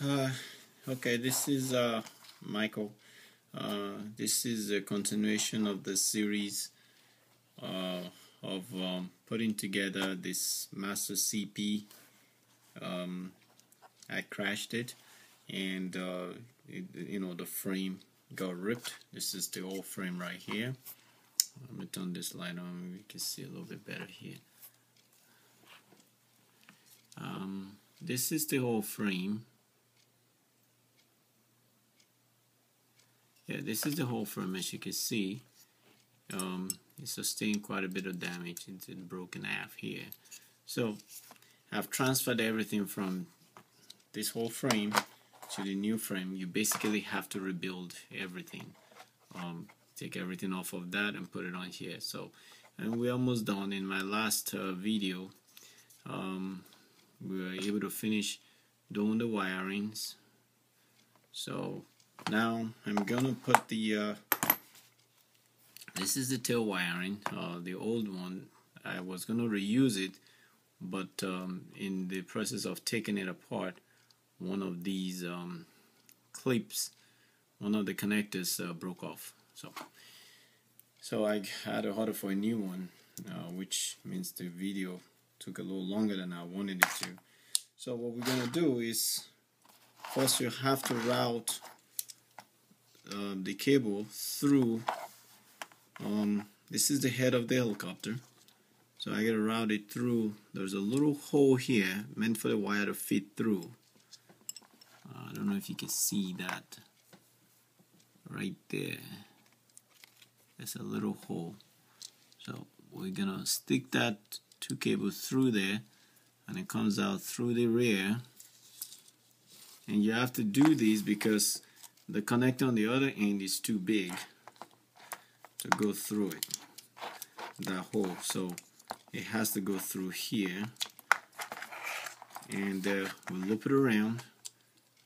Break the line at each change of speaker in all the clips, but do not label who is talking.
Uh, okay, this is Michael. This is a continuation of the series uh, of putting together this Master CP. I crashed it, and the frame got ripped. This is the old frame right here. Let me turn this light on. We can see a little bit better here. This is the whole frame. Yeah, this is the whole frame. As you can see, it sustained quite a bit of damage. It's broken half here. So I've transferred everything from this whole frame to the new frame. You basically have to rebuild everything. Take everything off of that and put it on here. So, and we're almost done. In my last video, we were able to finish doing the wirings. So now I'm gonna put the this is the tail wiring. The old one, I was gonna reuse it, but in the process of taking it apart, one of these clips, one of the connectors broke off. So I had to order for a new one, which means the video took a little longer than I wanted it to. So what we're gonna do is, first you have to route the cable through. This is the head of the helicopter, so I gotta route it through. There's a little hole here meant for the wire to fit through. I don't know if you can see that right there. There's a little hole, so we're gonna stick that two cables through there, and it comes out through the rear. And you have to do this because the connector on the other end is too big to go through it, that hole, so it has to go through here, and we'll loop it around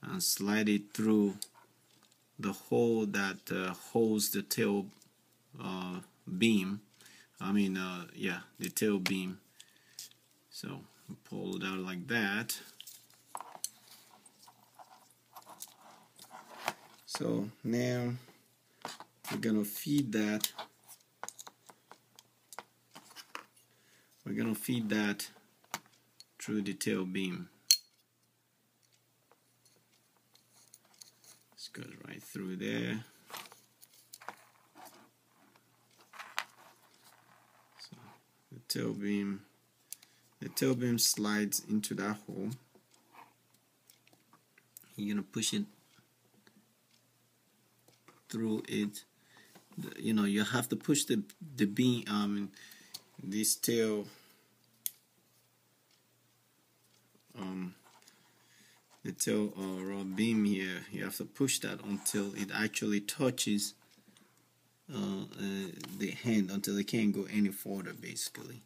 and slide it through the hole that holds the tail beam. The tail beam. So pull it out like that. So now we're gonna feed that. We're gonna feed that through the tail beam. This goes right through there. So the tail beam slides into that hole. You're gonna push it through it. You have to push the beam, this tail, the tail rod beam here. You have to push that until it actually touches the hand, until it can't go any further, basically.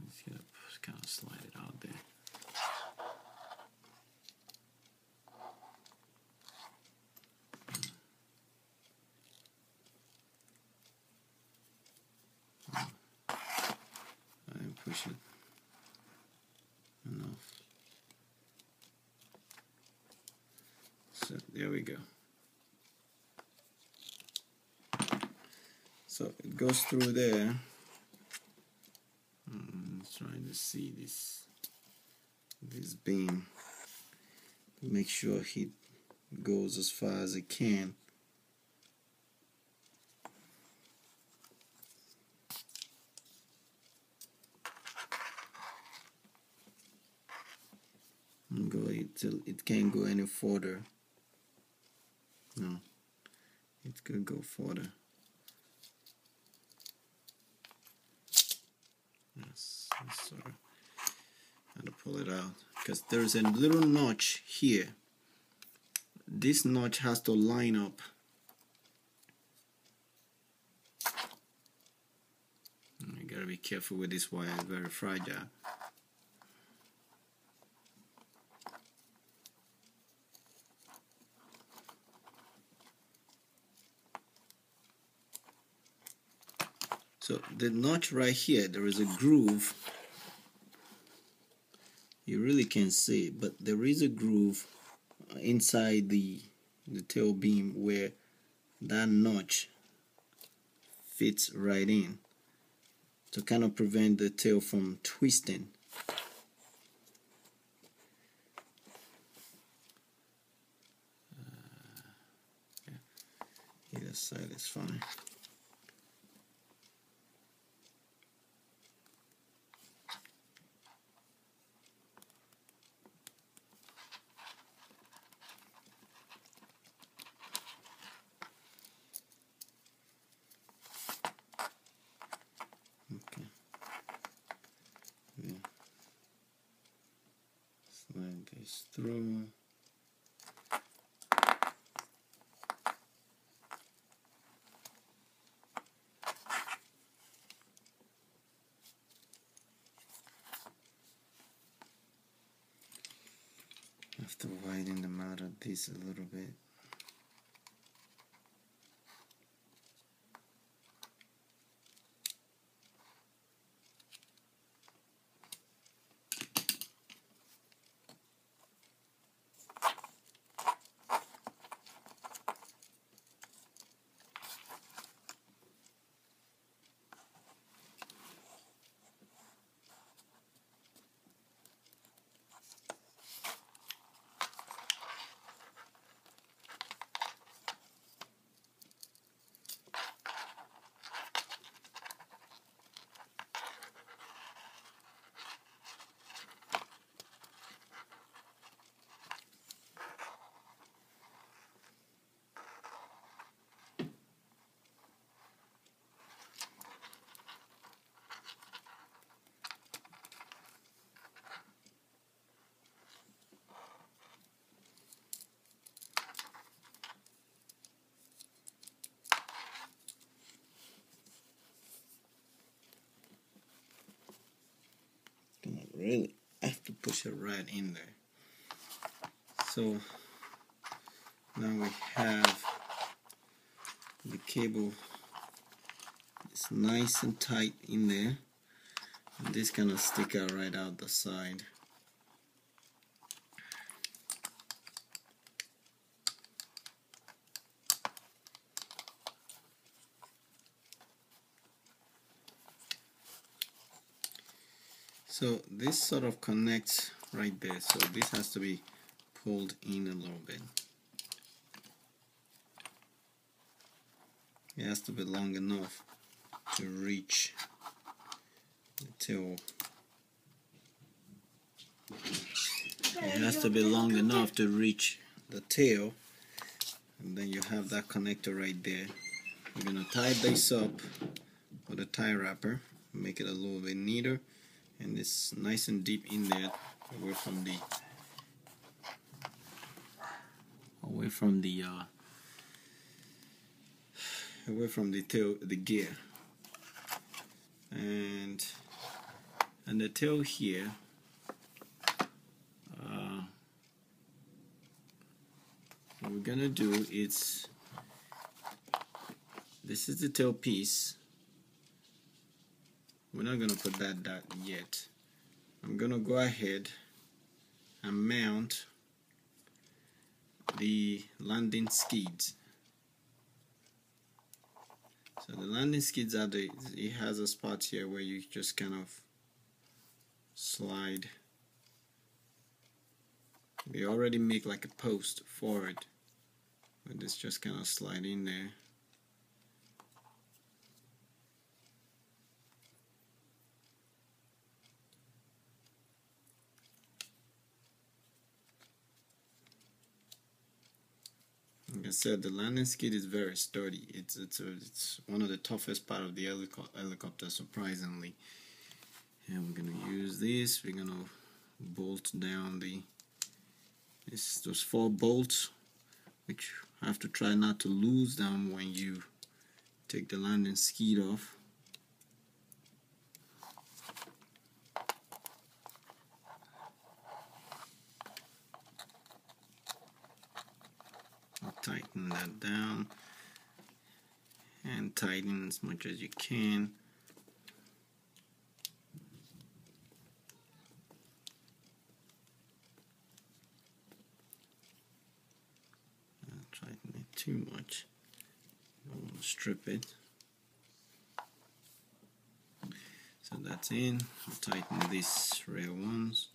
Just gonna kind of slide it out there. Push it enough. So there we go. So it goes through there. Let's try to see this beam. Make sure it goes as far as it can. Go till it can't go any further. No, it could go further. Yes, sorry. I had to pull it out because there's a little notch here. This notch has to line up. You gotta be careful with this wire, it's very fragile. So the notch right here, there is a groove. You really can't see it, but there is a groove inside the tail beam where that notch fits right in to kind of prevent the tail from twisting. Either side is fine. Okay. Yeah. Slide this through. Have to widen them out of this a little bit. Really have to push it right in there. So now we have the cable. It's nice and tight in there. And this kind of stick out right out the side. So this sort of connects right there, so this has to be pulled in a little bit. It has to be long enough to reach the tail. It has to be long enough to reach the tail, and then you have that connector right there. We're going to tie this up with a tie wrapper, make it a little bit neater. And it's nice and deep in there, away from the tail, the gear, and the tail here. What we're gonna do is, this is the tail piece. We're not going to put that yet. I'm going to go ahead and mount the landing skids. So the landing skids are it has a spot here where you just kind of slide. We already make like a post for it, but this just kind of slide in there. Like I said, the landing skid is very sturdy. It's one of the toughest part of the helicopter, surprisingly. And we're gonna use this. We're gonna bolt down those 4 bolts, which you have to try not to lose them when you take the landing skid off. Tighten that down and tighten as much as you can. too much. I'll strip it. So that's in. I'll tighten these rear ones.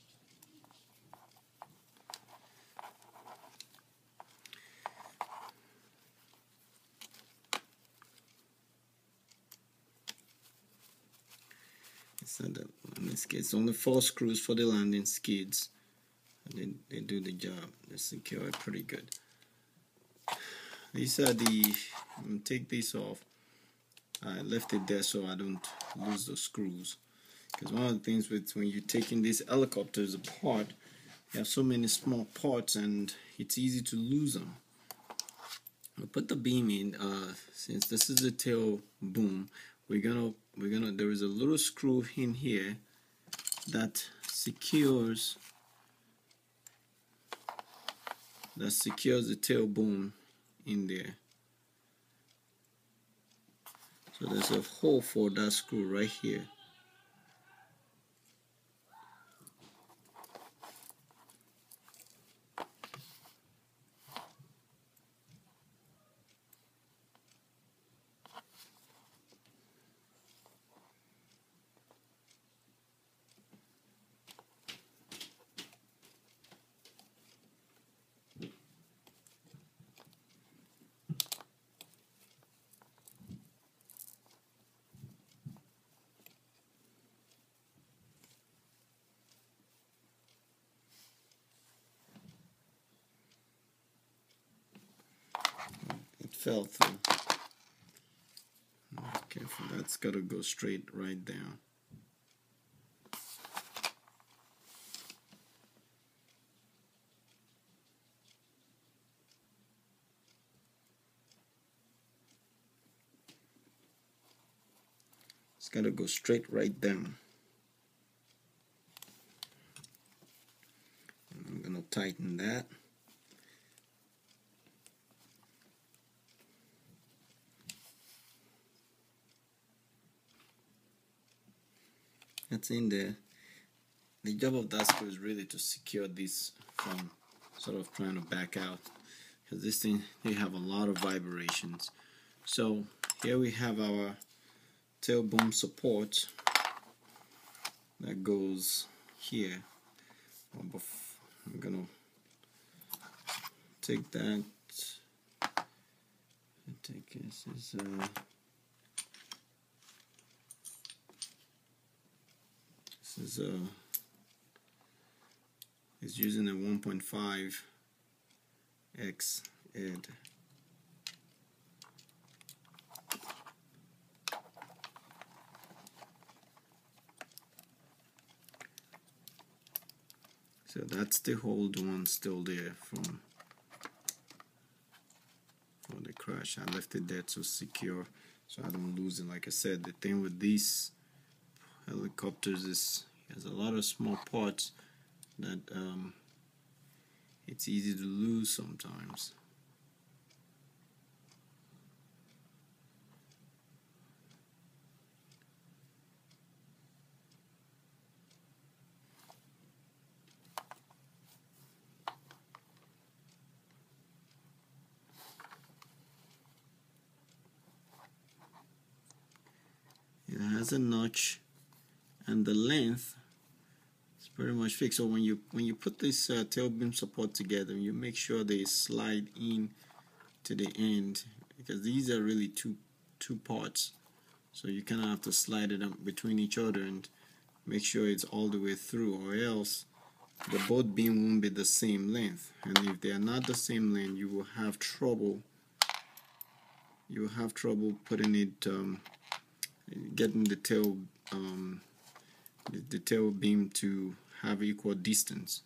So that in this case, only 4 screws for the landing skids. And they do the job. They secure it pretty good. These are the. I'm gonna take this off. I left it there so I don't lose the screws. Because one of the things with when you're taking these helicopters apart, you have so many small parts and it's easy to lose them. I'll put the beam in. Since this is the tail boom, we're gonna there is a little screw in here that secures the tail boom in there. So there's a hole for that screw right here. Fell through. Careful, that's got to go straight right down. It's got to go straight right down. And I'm going to tighten that. That's in there. The job of that screw is really to secure this from sort of trying to back out, because this thing, they have a lot of vibrations. So here we have our tail boom support that goes here. I'm gonna take that. This is it's using a 1.5x head. So that's the old one still there from the crash. I left it there to secure so I don't lose it. Like I said, the thing with these helicopters is has a lot of small parts that it's easy to lose sometimes. It has a notch, and the length is pretty much fixed. So when you put this tail beam support together, you make sure they slide in to the end, because these are really two parts. So you kind of have to slide it up between each other and make sure it's all the way through, or else the both beam won't be the same length. And if they are not the same length, you will have trouble. You will have trouble putting it, getting the tail beam to have equal distance.